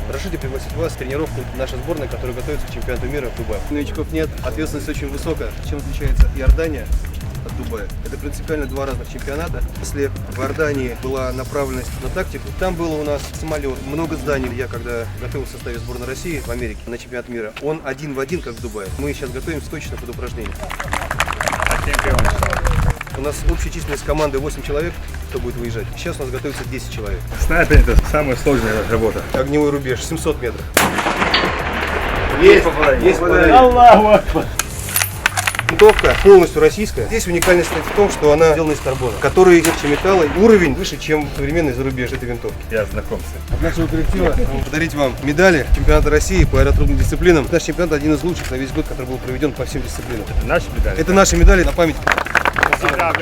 Разрешите пригласить вас в тренировку нашей сборной, которая готовится к чемпионату мира в Дубае. Новичков нет, ответственность очень высокая. Чем отличается Иордания от Дубая? Это принципиально два разных чемпионата. Если в Иордании была направленность на тактику, там было у нас самолет, много зданий. Я когда готовился в составе сборной России в Америке на чемпионат мира, он один в один, как в Дубае. Мы сейчас готовимся точно под упражнение. У нас общая численность команды 8 человек, кто будет выезжать. Сейчас у нас готовится 10 человек. Снайпер — это самая сложная работа. Огневой рубеж 700 метров. Есть попадание. Аллаху Акбар. Винтовка полностью российская. Здесь уникальность в том, что она сделана из карбона, который легче металла, уровень выше, чем современный зарубеж этой винтовки. Я знаком с ним. От нашего коллектива подарить вам медали чемпионата России по аэротрубным дисциплинам. Наш чемпионат один из лучших на весь год, который был проведен по всем дисциплинам. Это наши медали? Это наши медали на память. Да,